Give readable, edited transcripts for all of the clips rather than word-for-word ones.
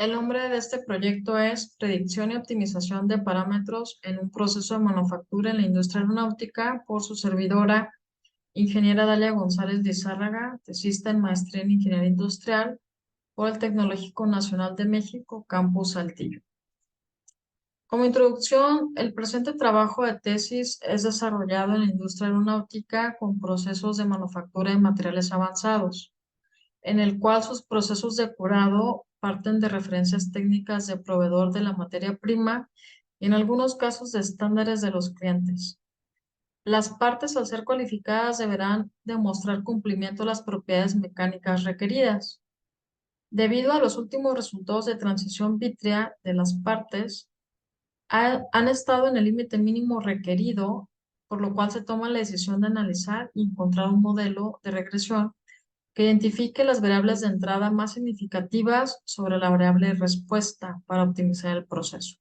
El nombre de este proyecto es Predicción y optimización de parámetros en un proceso de manufactura en la industria aeronáutica por su servidora, ingeniera Dalia González Lizárraga, tesista en maestría en Ingeniería Industrial por el Tecnológico Nacional de México, Campus Saltillo. Como introducción, el presente trabajo de tesis es desarrollado en la industria aeronáutica con procesos de manufactura de materiales avanzados, en el cual sus procesos de curado parten de referencias técnicas de proveedor de la materia prima y en algunos casos de estándares de los clientes. Las partes, al ser cualificadas, deberán demostrar cumplimiento de las propiedades mecánicas requeridas. Debido a los últimos resultados de transición vítrea de las partes, han estado en el límite mínimo requerido, por lo cual se toma la decisión de analizar y encontrar un modelo de regresión que identifique las variables de entrada más significativas sobre la variable de respuesta para optimizar el proceso.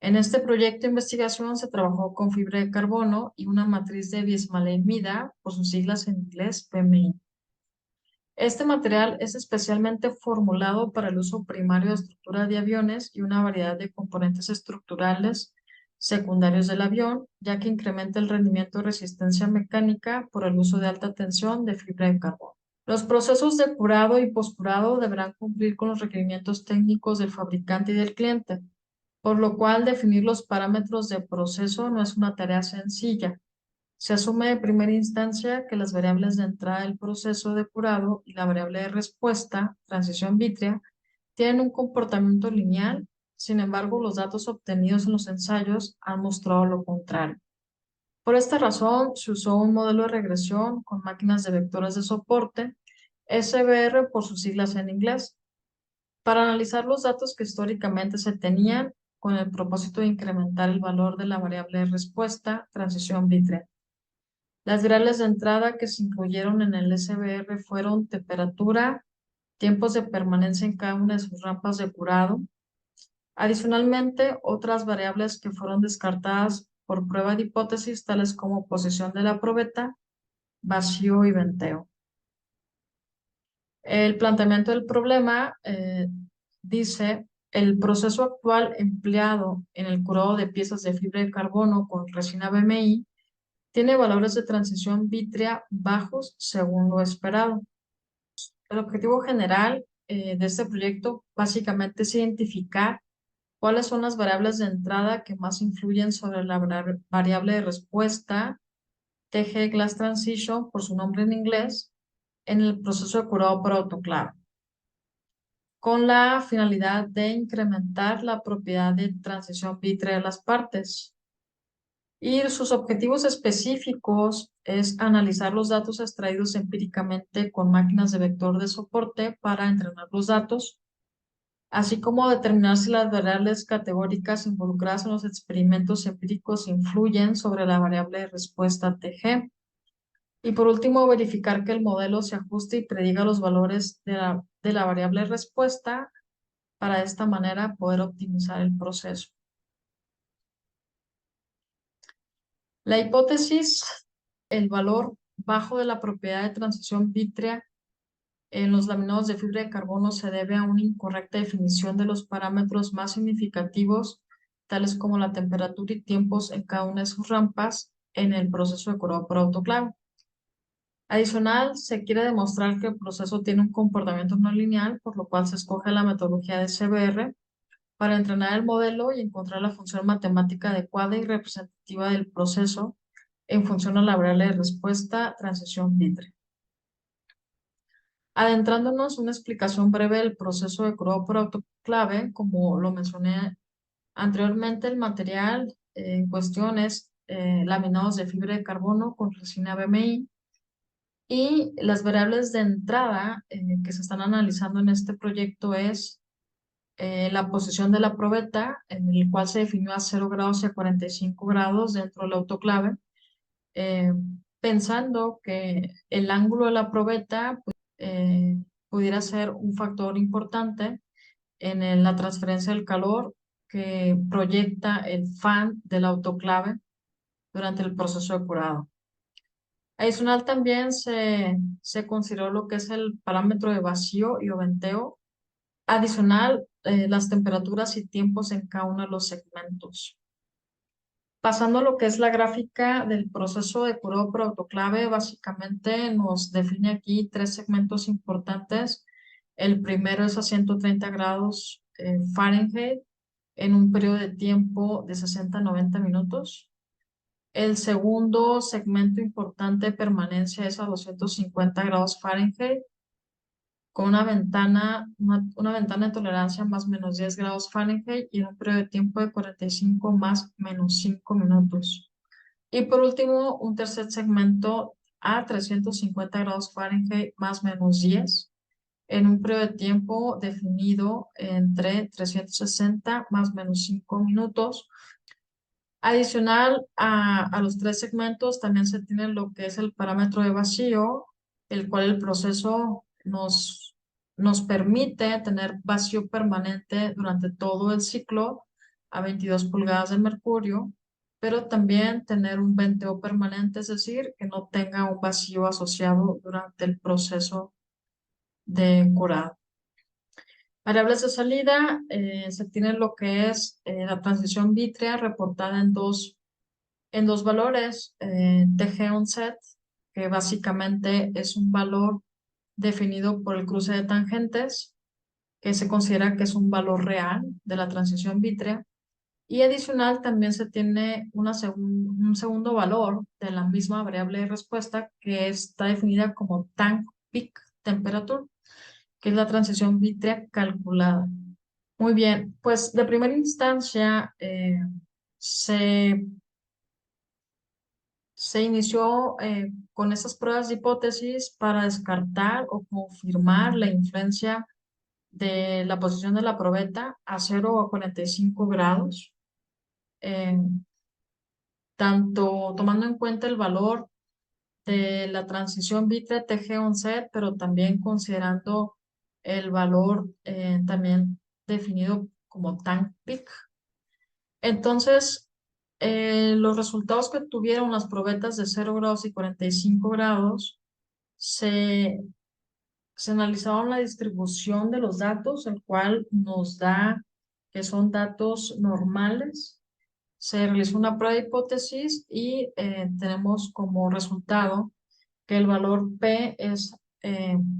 En este proyecto de investigación se trabajó con fibra de carbono y una matriz de bismalemida, por sus siglas en inglés PMI. Este material es especialmente formulado para el uso primario de estructura de aviones y una variedad de componentes estructurales secundarios del avión, ya que incrementa el rendimiento de resistencia mecánica por el uso de alta tensión de fibra de carbono. Los procesos de curado y poscurado deberán cumplir con los requerimientos técnicos del fabricante y del cliente, por lo cual definir los parámetros de proceso no es una tarea sencilla. Se asume de primera instancia que las variables de entrada del proceso de curado y la variable de respuesta, transición vítrea, tienen un comportamiento lineal. Sin embargo, los datos obtenidos en los ensayos han mostrado lo contrario. Por esta razón, se usó un modelo de regresión con máquinas de vectores de soporte, SVR por sus siglas en inglés, para analizar los datos que históricamente se tenían con el propósito de incrementar el valor de la variable de respuesta, transición vítrea. Las variables de entrada que se incluyeron en el SVR fueron temperatura, tiempos de permanencia en cada una de sus rampas de curado. Adicionalmente, otras variables que fueron descartadas por prueba de hipótesis, tales como posición de la probeta, vacío y venteo. El planteamiento del problema dice, el proceso actual empleado en el curado de piezas de fibra de carbono con resina BMI tiene valores de transición vítrea bajos según lo esperado. El objetivo general de este proyecto básicamente es identificar cuáles son las variables de entrada que más influyen sobre la variable de respuesta, TG Glass Transition, por su nombre en inglés, en el proceso de curado por autoclave, con la finalidad de incrementar la propiedad de transición vítrea de las partes. Y sus objetivos específicos es analizar los datos extraídos empíricamente con máquinas de vector de soporte para entrenar los datos, así como determinar si las variables categóricas involucradas en los experimentos empíricos influyen sobre la variable de respuesta TG. Y por último, verificar que el modelo se ajuste y prediga los valores de la variable respuesta para de esta manera poder optimizar el proceso. La hipótesis, el valor bajo de la propiedad de transición vítrea en los laminados de fibra de carbono se debe a una incorrecta definición de los parámetros más significativos, tales como la temperatura y tiempos en cada una de sus rampas en el proceso de curado por autoclave. Adicional, se quiere demostrar que el proceso tiene un comportamiento no lineal, por lo cual se escoge la metodología de CBR para entrenar el modelo y encontrar la función matemática adecuada y representativa del proceso en función a la variable de respuesta, transición vítrea. Adentrándonos, una explicación breve del proceso de curado por autoclave, como lo mencioné anteriormente, el material en cuestión es laminados de fibra de carbono con resina BMI y las variables de entrada que se están analizando en este proyecto es la posición de la probeta, en el cual se definió a 0 grados y a 45 grados dentro del autoclave, eh, pensando que el ángulo de la probeta pudiera ser un factor importante en la transferencia del calor que proyecta el fan del autoclave durante el proceso de curado. Adicional también se consideró lo que es el parámetro de vacío y o venteo. Adicional, las temperaturas y tiempos en cada uno de los segmentos. Pasando a lo que es la gráfica del proceso de curado por autoclave, básicamente nos define aquí tres segmentos importantes. El primero es a 130 grados Fahrenheit en un periodo de tiempo de 60 a 90 minutos. El segundo segmento importante de permanencia es a 250 grados Fahrenheit con una ventana de tolerancia más menos 10 grados Fahrenheit y en un periodo de tiempo de 45 más menos 5 minutos. Y por último, un tercer segmento a 350 grados Fahrenheit más menos 10 en un periodo de tiempo definido entre 360 más menos 5 minutos. Adicional a los tres segmentos, también se tiene lo que es el parámetro de vacío, el cual el proceso nos permite tener vacío permanente durante todo el ciclo a 22 pulgadas de mercurio, pero también tener un venteo permanente, es decir, que no tenga un vacío asociado durante el proceso de curado. Variables de salida, se tiene lo que es la transición vítrea reportada en dos valores, TG-ONSET, que básicamente es un valor definido por el cruce de tangentes, que se considera que es un valor real de la transición vítrea, y adicional también se tiene un segundo valor de la misma variable de respuesta que está definida como tank peak temperature, que es la transición vítrea calculada. Muy bien, pues de primera instancia se se inició con esas pruebas de hipótesis para descartar o confirmar la influencia de la posición de la probeta a 0 o 45 grados, eh, tanto tomando en cuenta el valor de la transición vítrea TG11, pero también considerando el valor también definido como tank peak. Entonces, los resultados que tuvieron las probetas de 0 grados y 45 grados se, se analizaron la distribución de los datos, el cual nos da que son datos normales. Se realizó una prueba de hipótesis y tenemos como resultado que el valor P es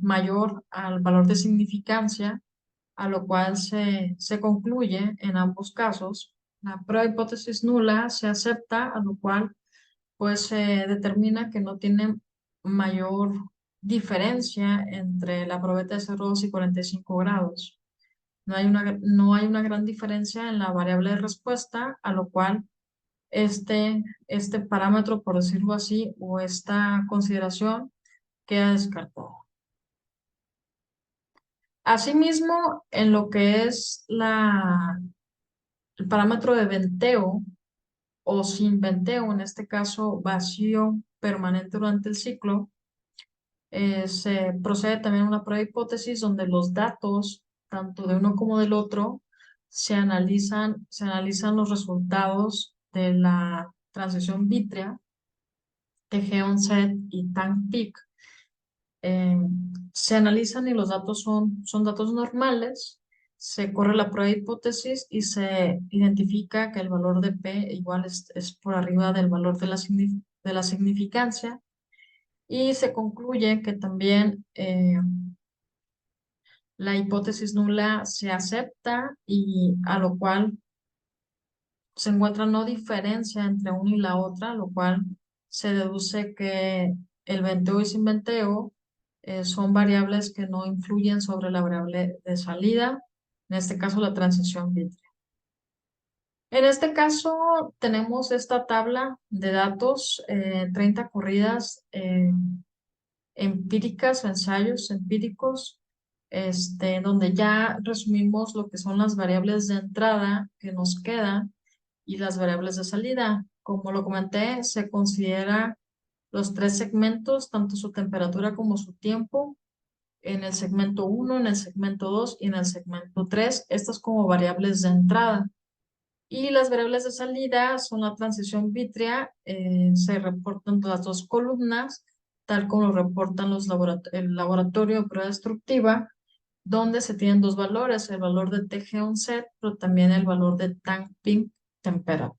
mayor al valor de significancia, a lo cual se concluye en ambos casos. La prueba de hipótesis nula se acepta, a lo cual pues se determina que no tiene mayor diferencia entre la probeta de 0,2 y 45 grados. No hay una gran diferencia en la variable de respuesta, a lo cual este parámetro, por decirlo así, o esta consideración queda descartado. Asimismo, en lo que es el parámetro de venteo o sin venteo, en este caso vacío permanente durante el ciclo, se procede también a una prueba de hipótesis donde los datos, tanto de uno como del otro, se analizan los resultados de la transición vítrea de G-ONSET y tank peak. eh, Se analizan y los datos son datos normales, se corre la prueba de hipótesis y se identifica que el valor de P igual es por arriba del valor de de la significancia y se concluye que también la hipótesis nula se acepta y a lo cual se encuentra no diferencia entre una y la otra, lo cual se deduce que el venteo y sin venteo son variables que no influyen sobre la variable de salida, en este caso la transición vítrea. En este caso tenemos esta tabla de datos, 30 corridas empíricas o ensayos empíricos, donde ya resumimos lo que son las variables de entrada que nos quedan y las variables de salida. Como lo comenté, se considera los tres segmentos, tanto su temperatura como su tiempo, en el segmento 1, en el segmento 2 y en el segmento 3, estas como variables de entrada. Y las variables de salida son la transición vítrea, se reportan las dos columnas, tal como lo reportan el laboratorio de prueba destructiva, donde se tienen dos valores, el valor de TG11, pero también el valor de Tang Ping Temperature.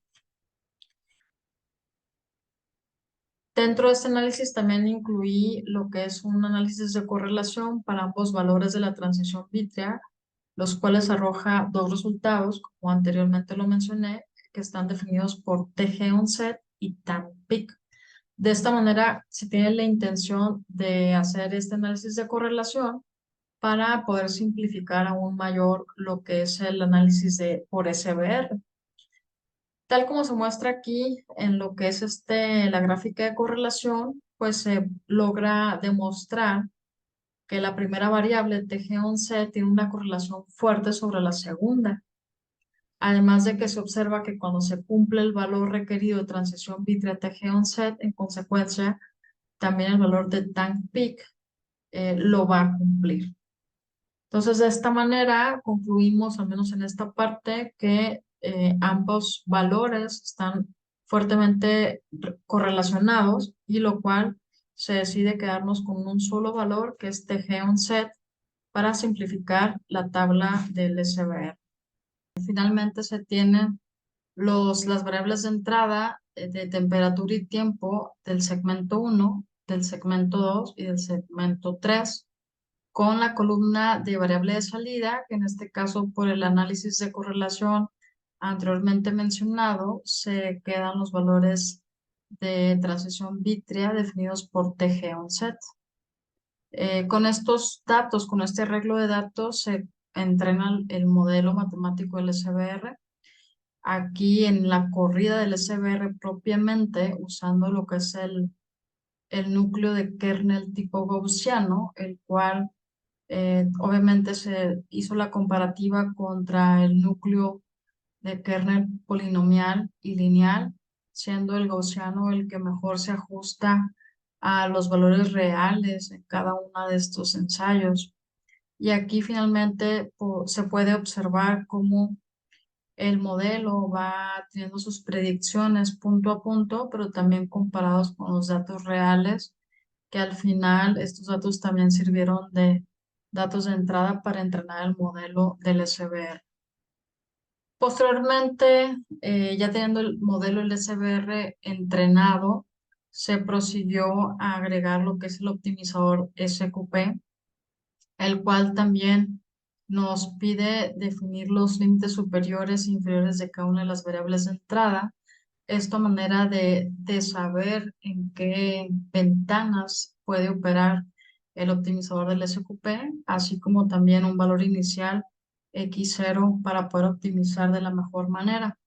Dentro de este análisis también incluí lo que es un análisis de correlación para ambos valores de la transición vítrea, los cuales arroja dos resultados, como anteriormente lo mencioné, que están definidos por TG11 y TANPIC. De esta manera, se tiene la intención de hacer este análisis de correlación para poder simplificar aún mayor lo que es el análisis por SBR. Tal como se muestra aquí en lo que es la gráfica de correlación, pues se logra demostrar que la primera variable TG11 tiene una correlación fuerte sobre la segunda. Además de que se observa que cuando se cumple el valor requerido de transición vítrea TG11, en consecuencia, también el valor de tank peak lo va a cumplir. Entonces, de esta manera concluimos, al menos en esta parte, que ambos valores están fuertemente correlacionados y lo cual se decide quedarnos con un solo valor que es TG11 para simplificar la tabla del SBR. Finalmente se tienen las variables de entrada de temperatura y tiempo del segmento 1, del segmento 2 y del segmento 3 con la columna de variable de salida, que en este caso por el análisis de correlación anteriormente mencionado, se quedan los valores de transición vítrea definidos por TG11. Con estos datos, con este arreglo de datos, se entrena el modelo matemático del SBR. Aquí en la corrida del SBR propiamente, usando lo que es el núcleo de kernel tipo gaussiano, el cual obviamente se hizo la comparativa contra el núcleo de kernel polinomial y lineal, siendo el gaussiano el que mejor se ajusta a los valores reales en cada uno de estos ensayos. Y aquí finalmente se puede observar cómo el modelo va teniendo sus predicciones punto a punto, pero también comparados con los datos reales, que al final estos datos también sirvieron de datos de entrada para entrenar el modelo del SBR. Posteriormente, ya teniendo el modelo del SBR entrenado, se prosiguió a agregar lo que es el optimizador SQP, el cual también nos pide definir los límites superiores e inferiores de cada una de las variables de entrada. Esto a manera de saber en qué ventanas puede operar el optimizador del SQP, así como también un valor inicial X0 para poder optimizar de la mejor manera.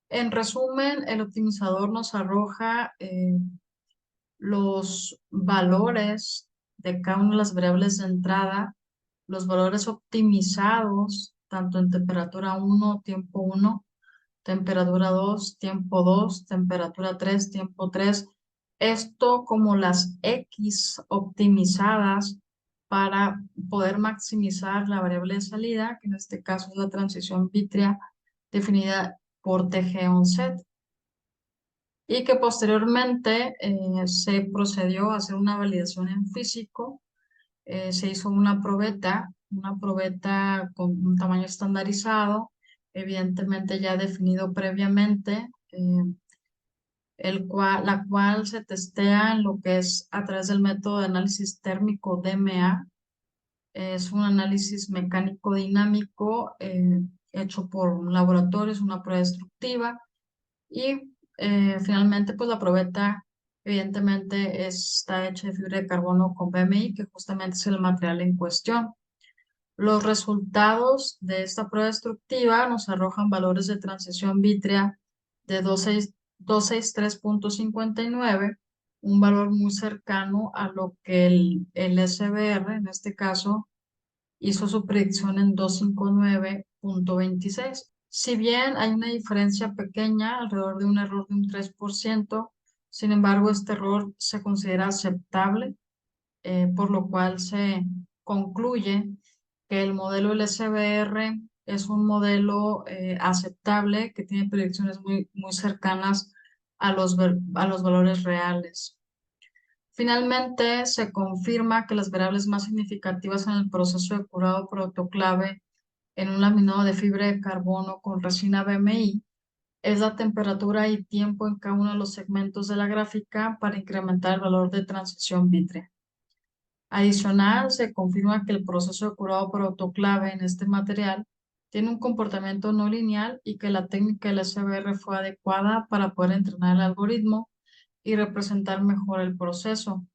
En resumen, el optimizador nos arroja los valores de cada una de las variables de entrada, los valores optimizados, tanto en temperatura 1, tiempo 1, temperatura 2, tiempo 2, temperatura 3, tiempo 3. Esto como las X optimizadas para poder maximizar la variable de salida, que en este caso es la transición vítrea definida por TG11 y que posteriormente se procedió a hacer una validación en físico. Se hizo una probeta con un tamaño estandarizado, evidentemente ya definido previamente, la cual se testea en lo que es a través del método de análisis térmico DMA. Es un análisis mecánico dinámico hecho por un laboratorio, es una prueba destructiva y finalmente, pues la probeta evidentemente está hecha de fibra de carbono con BMI, que justamente es el material en cuestión. Los resultados de esta prueba destructiva nos arrojan valores de transición vítrea de 263.59, un valor muy cercano a lo que el SBR, en este caso, hizo su predicción en 259.26. Si bien hay una diferencia pequeña, alrededor de un error de un 3%, sin embargo, este error se considera aceptable, por lo cual se concluye que el modelo LSBR es un modelo aceptable que tiene predicciones muy cercanas a los valores reales. Finalmente, se confirma que las variables más significativas en el proceso de curado por autoclave en un laminado de fibra de carbono con resina BMI es la temperatura y tiempo en cada uno de los segmentos de la gráfica para incrementar el valor de transición vítrea. Adicional, se confirma que el proceso de curado por autoclave en este material tiene un comportamiento no lineal y que la técnica del SBR fue adecuada para poder entrenar el algoritmo y representar mejor el proceso.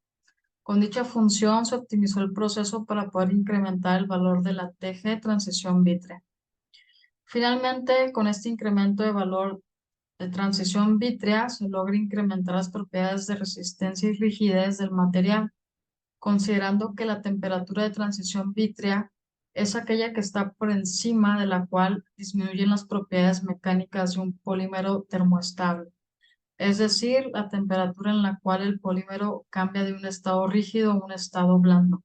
Con dicha función se optimizó el proceso para poder incrementar el valor de la TG de transición vítrea. Finalmente, con este incremento de valor de transición vítrea se logra incrementar las propiedades de resistencia y rigidez del material, considerando que la temperatura de transición vítrea es aquella que está por encima de la cual disminuyen las propiedades mecánicas de un polímero termoestable, es decir, la temperatura en la cual el polímero cambia de un estado rígido a un estado blando.